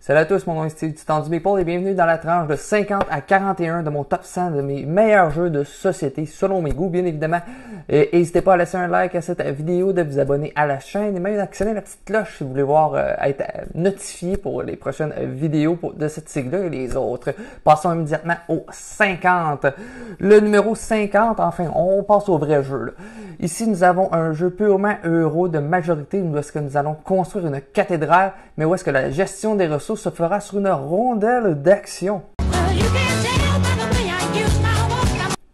Salut à tous, mon nom est Steve du Temps du Maple et bienvenue dans la tranche de 50 à 41 de mon top 100 de mes meilleurs jeux de société selon mes goûts, bien évidemment. N'hésitez pas à laisser un like à cette vidéo, de vous abonner à la chaîne et même d'actionner la petite cloche si vous voulez être notifié pour les prochaines vidéos de cette série-là et les autres. Passons immédiatement au 50. Le numéro 50, enfin, on passe au vrai jeu, là. Ici, nous avons un jeu purement euro de majorité où est-ce que nous allons construire une cathédrale, mais où est-ce que la gestion des ressources se fera sur une rondelle d'action.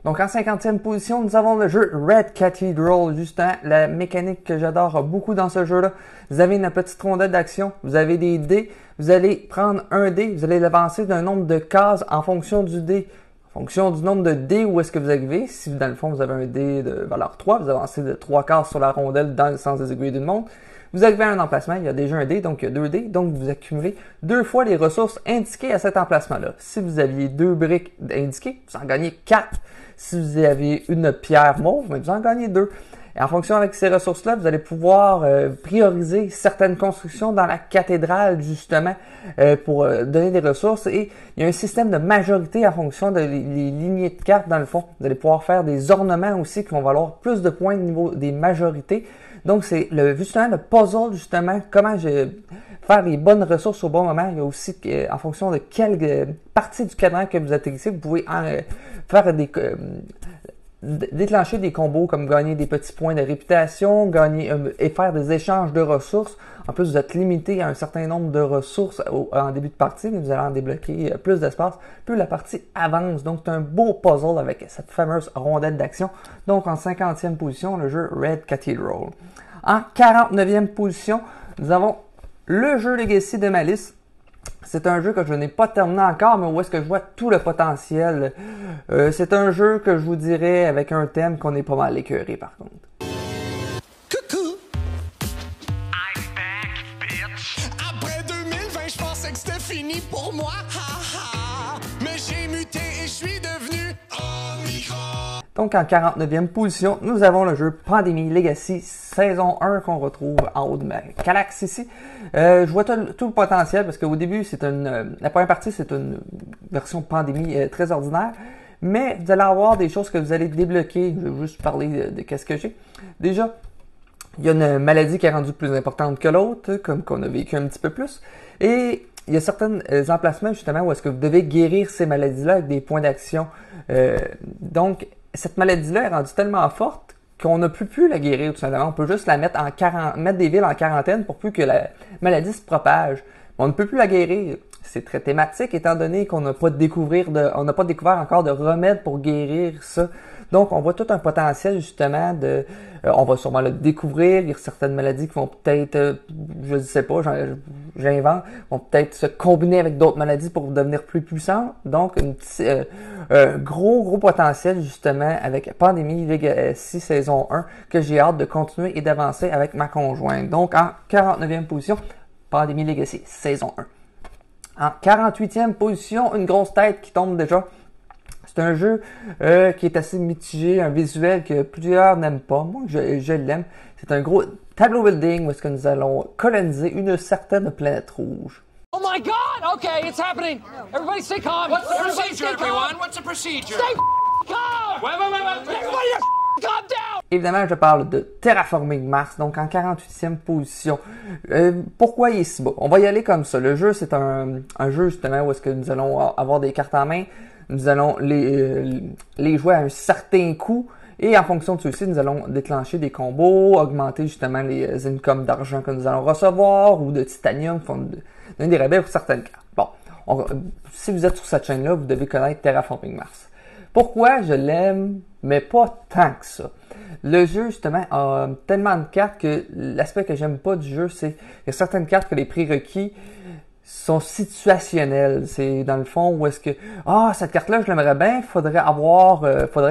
Donc en 50e position, nous avons le jeu Red Cathedral, justement, la mécanique que j'adore beaucoup dans ce jeu-là. Vous avez une petite rondelle d'action, vous avez des dés, vous allez prendre un dé, vous allez l'avancer d'un nombre de cases en fonction du dé. En fonction du nombre de dés où est-ce que vous arrivez, si dans le fond vous avez un dé de valeur 3, vous avancez de 3 cases sur la rondelle dans le sens des aiguilles d'une montre. Vous arrivez à un emplacement, il y a déjà un dé, donc il y a 2 dés, donc vous accumulez 2 fois les ressources indiquées à cet emplacement-là. Si vous aviez 2 briques indiquées, vous en gagnez 4. Si vous aviez une pierre mauve, vous en gagnez 2. Et en fonction avec ces ressources-là, vous allez pouvoir prioriser certaines constructions dans la cathédrale, justement, pour donner des ressources. Et il y a un système de majorité en fonction des lignées de cartes, dans le fond. Vous allez pouvoir faire des ornements aussi qui vont valoir plus de points au niveau des majorités. Donc, c'est justement le puzzle, justement, comment faire les bonnes ressources au bon moment. Il y a aussi, en fonction de quelle partie du cadran que vous atterrissez, vous pouvez faire déclencher des combos comme gagner des petits points de réputation, gagner et faire des échanges de ressources. En plus, vous êtes limité à un certain nombre de ressources en début de partie, mais vous allez en débloquer plus d'espace, plus la partie avance. Donc, c'est un beau puzzle avec cette fameuse rondelle d'action. Donc, en 50e position, le jeu Red Cathedral. En 49e position, nous avons le jeu Legacy de Malice. C'est un jeu que je n'ai pas terminé encore, mais où est-ce que je vois tout le potentiel. C'est un jeu que je vous dirais avec un thème qu'on est pas mal écœuré par contre. Coucou! I'm back, bitch! Après 2020, je pensais que c'était fini pour moi, ha ha! Mais j'ai muté et je suis devenu Omicron! Donc en 49e position, nous avons le jeu Pandémie Legacy saison 1 qu'on retrouve en haut de ma calaxe ici. Je vois tout le potentiel parce qu'au début, la première partie, c'est une version Pandémie très ordinaire. Mais vous allez avoir des choses que vous allez débloquer. Je vais juste parler de qu'est-ce que j'ai. Déjà, il y a une maladie qui est rendue plus importante que l'autre, comme qu'on a vécu un petit peu plus. Et il y a certains emplacements justement où est-ce que vous devez guérir ces maladies-là avec des points d'action. Donc, cette maladie-là est rendue tellement forte qu'on ne peut plus la guérir tout simplement. On peut juste la mettre mettre des villes en quarantaine pour plus que la maladie se propage. On ne peut plus la guérir. C'est très thématique étant donné qu'on n'a pas découvert encore de remède pour guérir ça. Donc, on voit tout un potentiel justement on va sûrement le découvrir. Il y a certaines maladies qui vont peut-être, je ne sais pas, j'invente, vont peut-être se combiner avec d'autres maladies pour devenir plus puissantes. Donc, gros potentiel justement avec Pandémie Legacy saison 1 que j'ai hâte de continuer et d'avancer avec ma conjointe. Donc, en 49e position, Pandémie Legacy saison 1. En 48e position, une grosse tête qui tombe déjà. C'est un jeu qui est assez mitigé, un visuel que plusieurs n'aiment pas. Moi, je l'aime. C'est un gros tableau building où est-ce que nous allons coloniser une certaine planète rouge. Oh my God! Okay, it's happening. Everybody stay calm. What's the procedure, everyone? What's the procedure? Stay calm. Wait. Everybody just calm down. Évidemment, je parle de Terraforming Mars, donc en 48e position. Pourquoi il est si bas? On va y aller comme ça. Le jeu, c'est un jeu justement où est-ce que nous allons avoir des cartes en main. Nous allons les jouer à un certain coût. Et en fonction de ceux-ci, nous allons déclencher des combos, augmenter justement les incomes d'argent que nous allons recevoir ou de titanium qui font donner des rabais pour certaines cartes. Bon, si vous êtes sur cette chaîne-là, vous devez connaître Terraforming Mars. Pourquoi je l'aime, mais pas tant que ça? Le jeu, justement, a tellement de cartes que l'aspect que j'aime pas du jeu, c'est qu'il y a certaines cartes que les prérequis sont situationnels. C'est dans le fond où est-ce que cette carte-là, je l'aimerais bien, faudrait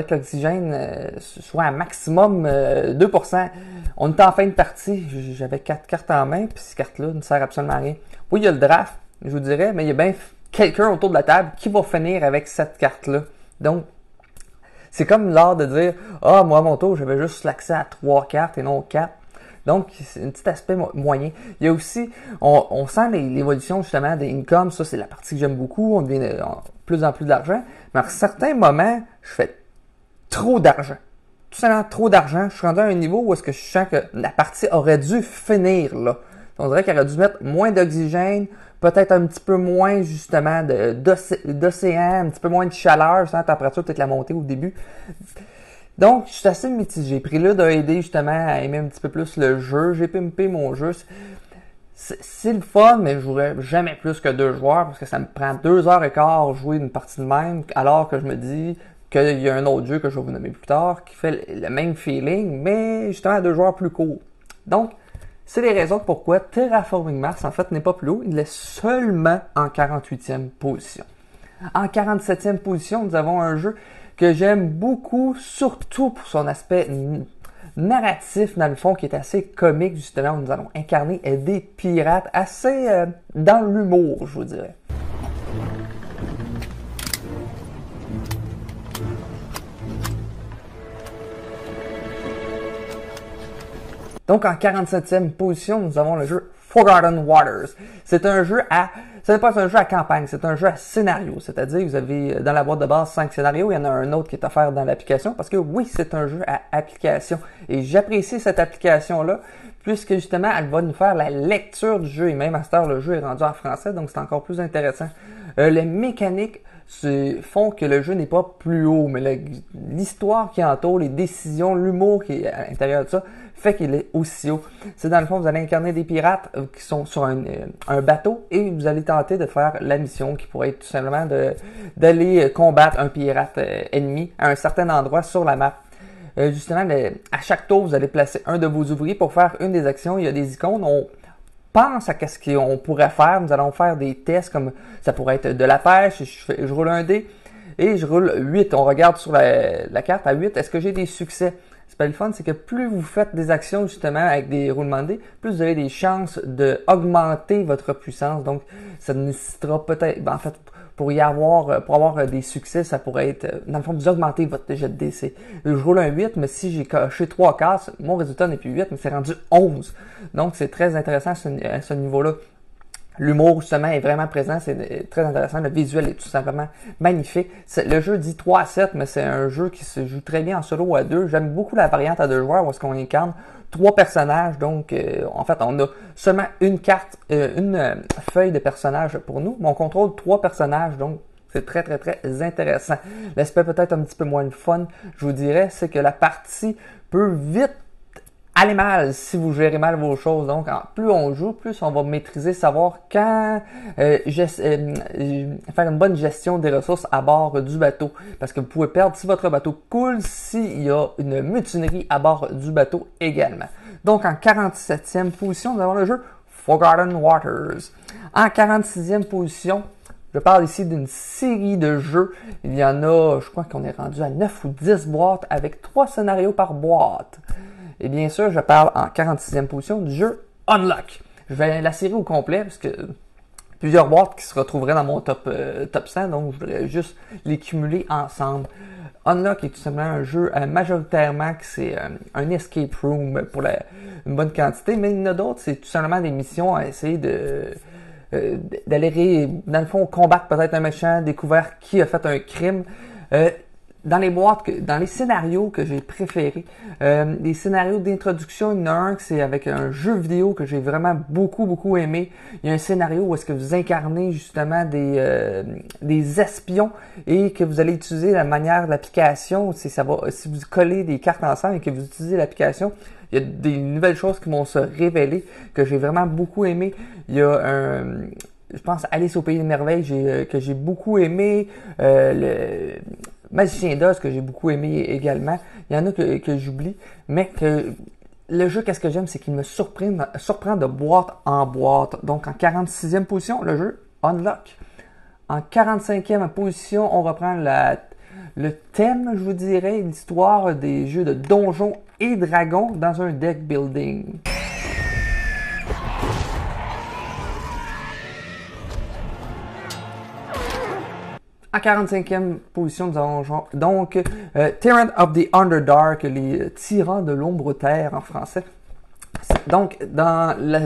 que l'oxygène soit à maximum 2%. On est en fin de partie, j'avais 4 cartes en main, puis ces cartes-là ne servent absolument à rien. Oui, il y a le draft, je vous dirais, mais il y a bien quelqu'un autour de la table qui va finir avec cette carte-là. Donc, c'est comme l'art de dire moi, à mon tour, j'avais juste l'accès à 3 cartes et non 4. Donc, c'est un petit aspect moyen. Il y a aussi, on sent l'évolution justement des incomes. Ça, c'est la partie que j'aime beaucoup. On devient de plus en plus d'argent. Mais à certains moments, je fais trop d'argent. Tout simplement trop d'argent. Je suis rendu à un niveau où est-ce que je sens que la partie aurait dû finir là. On dirait qu'elle aurait dû mettre moins d'oxygène, peut-être un petit peu moins justement d'océan, un petit peu moins de chaleur, sans la température peut-être la montée au début. Donc, je suis assez mitigé. Prélude a aidé justement à aimer un petit peu plus le jeu. J'ai pimpé mon jeu. C'est le fun, mais je jouerais jamais plus que 2 joueurs parce que ça me prend 2h15 jouer une partie de même, alors que je me dis qu'il y a un autre jeu que je vais vous nommer plus tard qui fait le même feeling, mais justement à 2 joueurs plus courts. Donc, c'est les raisons pourquoi Terraforming Mars, en fait, n'est pas plus haut. Il est seulement en 48e position. En 47e position, nous avons un jeu que j'aime beaucoup, surtout pour son aspect narratif, dans le fond, qui est assez comique, justement, où nous allons incarner des pirates assez dans l'humour, je vous dirais. Donc, en 47e position, nous avons le jeu Forgotten Waters. C'est un jeu ce n'est pas un jeu à campagne, c'est un jeu à scénario. C'est-à-dire, vous avez dans la boîte de base 5 scénarios, il y en a un autre qui est offert dans l'application, parce que oui, c'est un jeu à application. Et j'apprécie cette application-là, puisque justement, elle va nous faire la lecture du jeu, et même à cette heure, le jeu est rendu en français, donc c'est encore plus intéressant. Les mécaniques font que le jeu n'est pas plus haut, mais l'histoire qui entoure, les décisions, l'humour qui est à l'intérieur de ça, fait qu'il est aussi haut. C'est dans le fond, vous allez incarner des pirates qui sont sur un bateau et vous allez tenter de faire la mission qui pourrait être tout simplement d'aller combattre un pirate ennemi à un certain endroit sur la map. Justement, à chaque tour, vous allez placer un de vos ouvriers pour faire une des actions. Il y a des icônes. On pense à ce qu'on pourrait faire. Nous allons faire des tests comme ça pourrait être de la pêche. Je roule un dé et je roule 8. On regarde sur la carte à 8. Est-ce que j'ai des succès? C'est pas le fun, c'est que plus vous faites des actions justement avec des roulements de dés, plus vous avez des chances d'augmenter votre puissance. Donc, ça nécessitera peut-être, en fait, pour avoir des succès, ça pourrait être, dans le fond, vous augmentez votre jet de dés. Je roule un 8, mais si j'ai coché 3 cases, mon résultat n'est plus 8, mais c'est rendu 11. Donc, c'est très intéressant à ce niveau-là. L'humour, justement, est vraiment présent. C'est très intéressant. Le visuel est tout simplement magnifique. Le jeu dit 3 à 7, mais c'est un jeu qui se joue très bien en solo ou à 2. J'aime beaucoup la variante à 2 joueurs où est-ce qu'on incarne 3 personnages. Donc, en fait, on a seulement une carte, une feuille de personnages pour nous, mais on contrôle 3 personnages. Donc, c'est très, très, très intéressant. L'aspect peut-être un petit peu moins fun, je vous dirais, c'est que la partie peut vite aller mal si vous gérez mal vos choses. Donc, plus on joue, plus on va maîtriser, savoir quand faire une bonne gestion des ressources à bord du bateau. Parce que vous pouvez perdre si votre bateau coule, s'il y a une mutinerie à bord du bateau également. Donc, en 47e position, nous avons le jeu Forgotten Waters. En 46e position, je parle ici d'une série de jeux. Il y en a, je crois qu'on est rendu à 9 ou 10 boîtes avec 3 scénarios par boîte. Et bien sûr, je parle en 46e position du jeu Unlock. Je vais la série au complet parce que plusieurs boîtes qui se retrouveraient dans mon top 100, donc je voudrais juste les cumuler ensemble. Unlock est tout simplement un jeu majoritairement que c'est un escape room pour une bonne quantité, mais il y en a d'autres, c'est tout simplement des missions à essayer d'aller, dans le fond, combattre peut-être un méchant, découvrir qui a fait un crime. Dans les boîtes, dans les scénarios que j'ai préférés, les scénarios d'introduction, il y en a un que c'est avec un jeu vidéo que j'ai vraiment beaucoup, beaucoup aimé. Il y a un scénario où est-ce que vous incarnez justement des espions et que vous allez utiliser la manière de l'application. Si vous collez des cartes ensemble et que vous utilisez l'application, il y a des nouvelles choses qui vont se révéler que j'ai vraiment beaucoup aimé. Il y a je pense, Alice au Pays des Merveilles que j'ai beaucoup aimé. Le Magicien d'Oz que j'ai beaucoup aimé également. Il y en a que j'oublie, mais que le jeu, qu'est-ce que j'aime, c'est qu'il me surprend de boîte en boîte. Donc, en 46e position, le jeu Unlock. En 45e position, on reprend le thème, je vous dirais, l'histoire des jeux de donjons et dragons dans un deck building. En 45e position, nous avons donc Tyrant of the Underdark, les tyrans de l'ombre terre en français. C'est Donc, dans la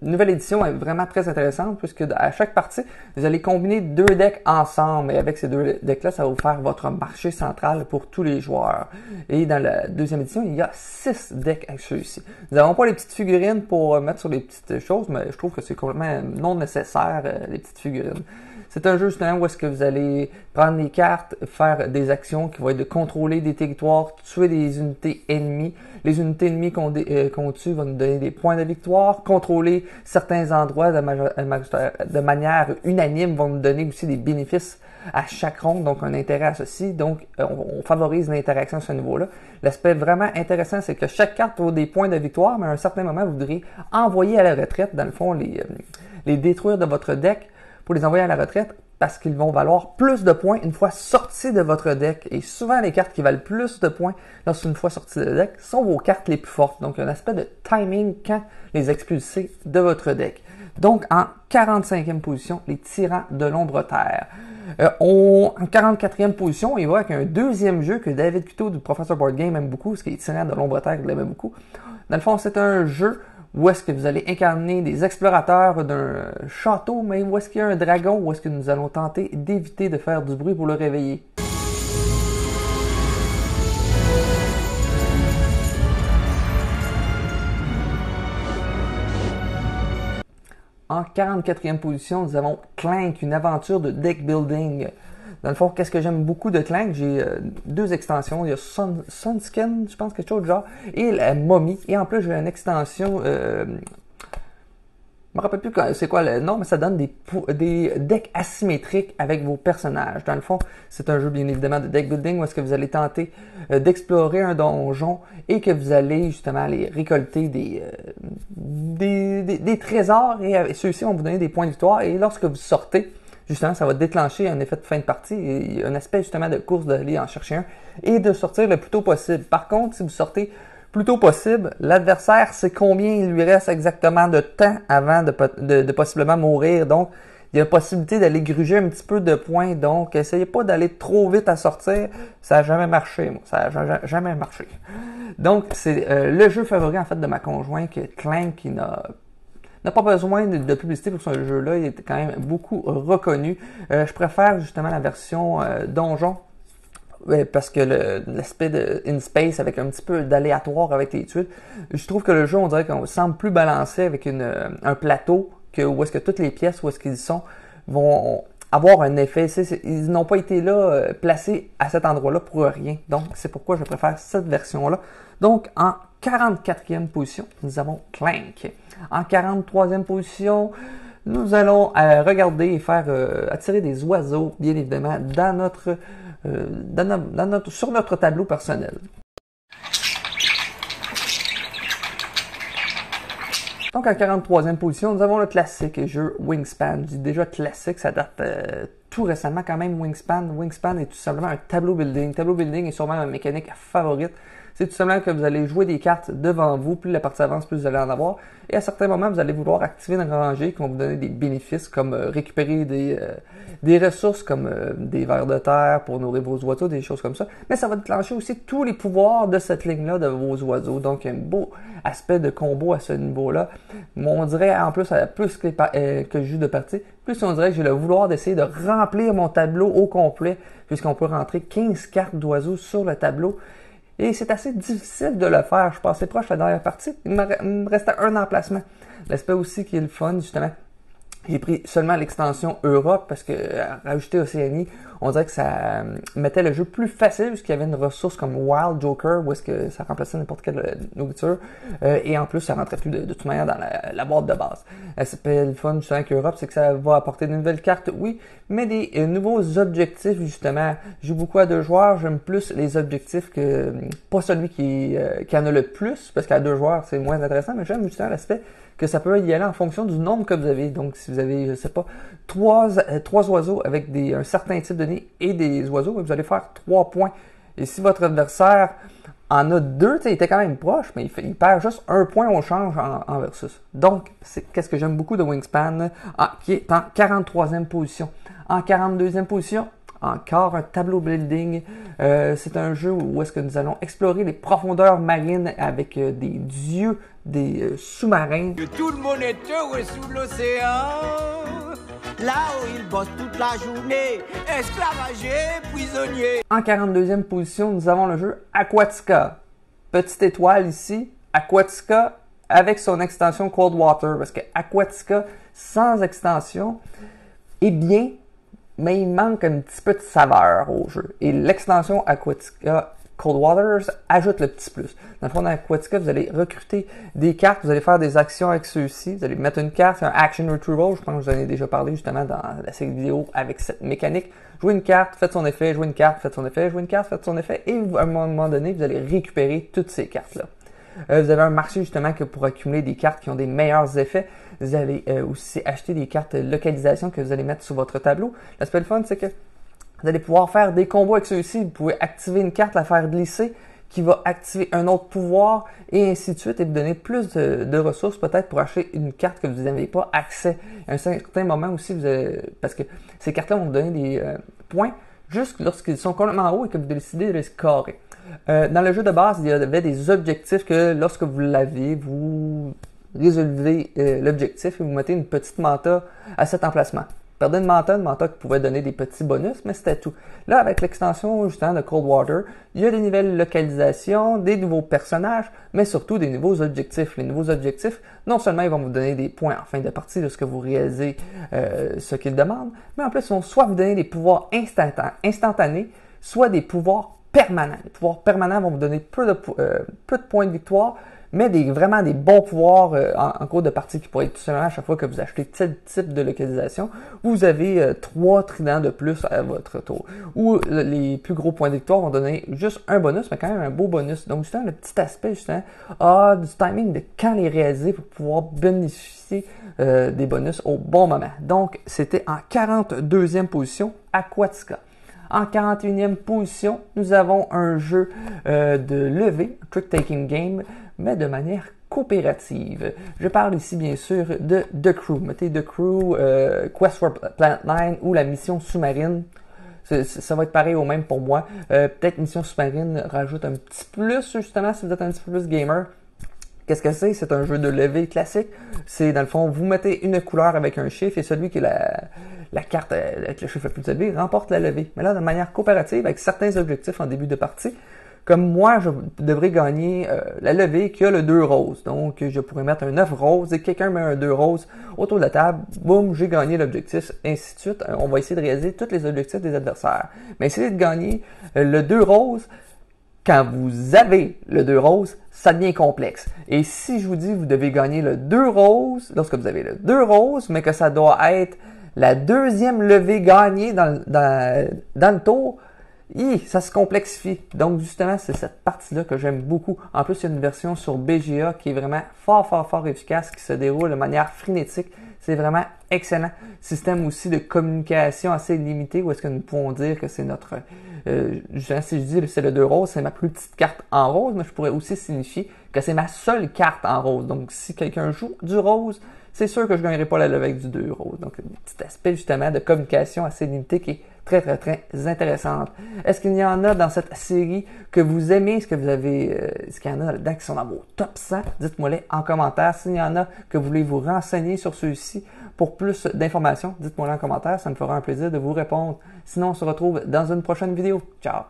nouvelle édition, elle est vraiment très intéressante puisque à chaque partie, vous allez combiner 2 decks ensemble. Et avec ces 2 decks-là, ça va vous faire votre marché central pour tous les joueurs. Et dans la deuxième édition, il y a 6 decks à celui-ci. Nous n'avons pas les petites figurines pour mettre sur les petites choses, mais je trouve que c'est complètement non nécessaire, les petites figurines. C'est un jeu justement où est-ce que vous allez prendre les cartes, faire des actions qui vont être de contrôler des territoires, tuer des unités ennemies. Les unités ennemies qu'on tue vont nous donner des points de victoire. Contrôler certains endroits de manière unanime vont nous donner aussi des bénéfices à chaque ronde, donc un intérêt associé. Donc, on favorise l'interaction à ce niveau-là. L'aspect vraiment intéressant, c'est que chaque carte vaut des points de victoire, mais à un certain moment, vous voudrez envoyer à la retraite, dans le fond, les détruire de votre deck pour les envoyer à la retraite parce qu'ils vont valoir plus de points une fois sortis de votre deck. Et souvent, les cartes qui valent plus de points lorsqu'une fois sorties de deck sont vos cartes les plus fortes. Donc, il y a un aspect de timing quand les expulser de votre deck. Donc, en 45e position, les Tyrans de l'Ombre-Terre. En 44e position, il va avec un deuxième jeu que David Kuto du Professor Board Game aime beaucoup, ce qui est Tyrans de l'Ombre-Terre, il l'aime beaucoup. Dans le fond, c'est un jeu où est-ce que vous allez incarner des explorateurs d'un château, mais où est-ce qu'il y a un dragon, où est-ce que nous allons tenter d'éviter de faire du bruit pour le réveiller. En 44e position, nous avons Clank, une aventure de deck building. Dans le fond, qu'est-ce que j'aime beaucoup de Clank? J'ai 2 extensions. Il y a Sunskin, je pense, quelque chose de genre, et la Mommy. Et en plus, j'ai une extension, je me rappelle plus c'est quoi le nom, mais ça donne des decks asymétriques avec vos personnages. Dans le fond, c'est un jeu bien évidemment de deck building où est-ce que vous allez tenter d'explorer un donjon et que vous allez justement aller récolter des trésors et ceux-ci vont vous donner des points de victoire. Et lorsque vous sortez, justement, ça va déclencher un effet de fin de partie et un aspect justement de course d'aller en chercher un et de sortir le plus tôt possible. Par contre, si vous sortez plus tôt possible, l'adversaire sait combien il lui reste exactement de temps avant de possiblement mourir. Donc, il y a la possibilité d'aller gruger un petit peu de points. Donc, essayez pas d'aller trop vite à sortir. Ça n'a jamais marché, moi. Ça n'a jamais marché. Donc, c'est le jeu favori en fait de ma conjointe, Clank, qui n'a pas besoin de publicité pour ce jeu-là. Il est quand même beaucoup reconnu. Je préfère justement la version donjon parce que l'aspect de In Space avec un petit peu d'aléatoire avec les tuiles, je trouve que le jeu, on dirait qu'on semble plus balancé avec un plateau où est-ce que toutes les pièces, où est-ce qu'ils sont, vont avoir un effet. Ils n'ont pas été là placés à cet endroit-là pour rien. Donc, c'est pourquoi je préfère cette version-là. Donc, en 44e position, nous avons Clank. En 43e position, nous allons regarder et faire attirer des oiseaux, bien évidemment, sur notre tableau personnel. Donc, en 43e position, nous avons le classique jeu Wingspan. Je dis déjà classique, ça date tout récemment quand même, Wingspan. Wingspan est tout simplement un tableau building. Tableau building est sûrement ma mécanique favorite. C'est tout simplement que vous allez jouer des cartes devant vous, plus la partie avance, plus vous allez en avoir. Et à certains moments, vous allez vouloir activer une rangée qui vont vous donner des bénéfices, comme récupérer des ressources comme des vers de terre pour nourrir vos oiseaux, des choses comme ça. Mais ça va déclencher aussi tous les pouvoirs de cette ligne-là de vos oiseaux. Donc, il y a un beau aspect de combo à ce niveau-là. On dirait, en plus, plus que je joue de partie, plus on dirait que j'ai le vouloir d'essayer de remplir mon tableau au complet, puisqu'on peut rentrer 15 cartes d'oiseaux sur le tableau. Et c'est assez difficile de le faire. Je suis passé proche de la dernière partie. Il me restait un emplacement. L'aspect aussi qui est le fun, justement, j'ai pris seulement l'extension Europe parce que rajouter Océanie, on dirait que ça mettait le jeu plus facile puisqu'il y avait une ressource comme Wild Joker où est-ce que ça remplaçait n'importe quelle nourriture et en plus ça rentrait plus de toute manière dans la boîte de base. L'aspect le fun justement avec Europe, c'est que ça va apporter de nouvelles cartes, oui, mais des nouveaux objectifs justement. Je joue beaucoup à 2 joueurs, j'aime plus les objectifs que pas celui qui en a le plus parce qu'à 2 joueurs c'est moins intéressant, mais j'aime justement l'aspect que ça peut y aller en fonction du nombre que vous avez. Donc, si vous avez, je sais pas, 3 oiseaux avec un certain type de nid et des oiseaux, vous allez faire 3 points. Et si votre adversaire en a 2, il était quand même proche, mais il perd juste 1 point au change en versus. Donc, c'est qu'est-ce que j'aime beaucoup de Wingspan, qui est en 43e position. En 42e position, encore un tableau building. C'est un jeu où est-ce que nous allons explorer les profondeurs marines avec des dieux, des sous-marins. Tout le monde est heureux sous l'océan, là où ils bossent toute la journée, esclavagés, prisonniers. En 42e position, nous avons le jeu Aquatica. Petite étoile ici, Aquatica avec son extension Cold Water, parce que Aquatica sans extension est bien, mais il manque un petit peu de saveur au jeu. Et l'extension Aquatica Cold Waters ajoute le petit plus. Dans le fond, dans Aquatica, vous allez recruter des cartes, vous allez faire des actions avec ceux-ci. Vous allez mettre une carte, un Action Retrieval. Je pense que je vous en ai déjà parlé justement dans la série vidéo avec cette mécanique. Jouez une carte, faites son effet, jouez une carte, faites son effet, jouez une carte, faites son effet. Et à un moment donné, vous allez récupérer toutes ces cartes-là. Vous avez un marché justement que pour accumuler des cartes qui ont des meilleurs effets. Vous allez aussi acheter des cartes localisation que vous allez mettre sur votre tableau. L'aspect le fun, c'est que vous allez pouvoir faire des combos avec ceux-ci. Vous pouvez activer une carte, la faire glisser, qui va activer un autre pouvoir, et ainsi de suite, et vous donner plus de ressources peut-être pour acheter une carte que vous n'avez pas accès. À un certain moment aussi, parce que ces cartes-là vont vous donner des points juste lorsqu'ils sont complètement hauts et que vous décidez de les scorer. Dans le jeu de base, il y avait des objectifs que lorsque vous l'avez, vous résolvez l'objectif et vous mettez une petite manta à cet emplacement. Perdez une manta qui pouvait donner des petits bonus, mais c'était tout. Là, avec l'extension justement de Cold Water, il y a des nouvelles localisations, des nouveaux personnages, mais surtout des nouveaux objectifs. Les nouveaux objectifs, non seulement ils vont vous donner des points en fin de partie lorsque vous réalisez ce qu'ils demandent, mais en plus ils vont soit vous donner des pouvoirs instantanés, soit des pouvoirs permanents. Les pouvoirs permanents vont vous donner peu de points de victoire, mais vraiment des bons pouvoirs en cours de partie qui pourraient être tout simplement à chaque fois que vous achetez tel type de localisation, vous avez 3 tridents de plus à votre tour. Ou les plus gros points de victoire vont donner juste un bonus, mais quand même un beau bonus. Donc justement, le petit aspect justement du timing de quand les réaliser pour pouvoir bénéficier des bonus au bon moment. Donc c'était en 42e position, Aquatica. En 41e position, nous avons un jeu de levée, trick-taking game, mais de manière coopérative. Je parle ici bien sûr de The Crew. Mettez The Crew, Quest for Planet 9 ou la mission sous-marine. Ça va être pareil au même pour moi. Peut-être mission sous-marine rajoute un petit plus justement si vous êtes un petit peu plus gamer. Qu'est-ce que c'est? C'est un jeu de levée classique. C'est dans le fond, vous mettez une couleur avec un chiffre et celui qui a la carte avec le chiffre le plus élevé remporte la levée. Mais là, de manière coopérative, avec certains objectifs en début de partie, comme moi, je devrais gagner la levée qui a le 2 rose. Donc, je pourrais mettre un 9 rose et quelqu'un met un 2 rose autour de la table. Boum, j'ai gagné l'objectif, ainsi de suite. On va essayer de réaliser tous les objectifs des adversaires. Mais essayez de gagner le 2 rose. Quand vous avez le 2 rose, ça devient complexe. Et si je vous dis vous devez gagner le 2 rose, lorsque vous avez le 2 rose, mais que ça doit être la deuxième levée gagnée dans le tour, ça se complexifie. Donc justement, c'est cette partie-là que j'aime beaucoup. En plus, il y a une version sur BGA qui est vraiment fort efficace, qui se déroule de manière frénétique. C'est vraiment excellent. Système aussi de communication assez limité, où est-ce que nous pouvons dire que c'est notre... si je dis c'est le 2 rose, c'est ma plus petite carte en rose, mais je pourrais aussi signifier que c'est ma seule carte en rose. Donc si quelqu'un joue du rose, c'est sûr que je ne gagnerai pas la levée avec du 2 rose. Donc un petit aspect justement de communication assez limité qui est très intéressante. Est-ce qu'il y en a dans cette série que vous aimez? Est-ce qu'il y en a là-dedans qui sont dans vos top 100? Dites-moi-les en commentaire. S'il y en a que vous voulez vous renseigner sur ceux-ci pour plus d'informations, dites-moi-les en commentaire. Ça me fera un plaisir de vous répondre. Sinon, on se retrouve dans une prochaine vidéo. Ciao!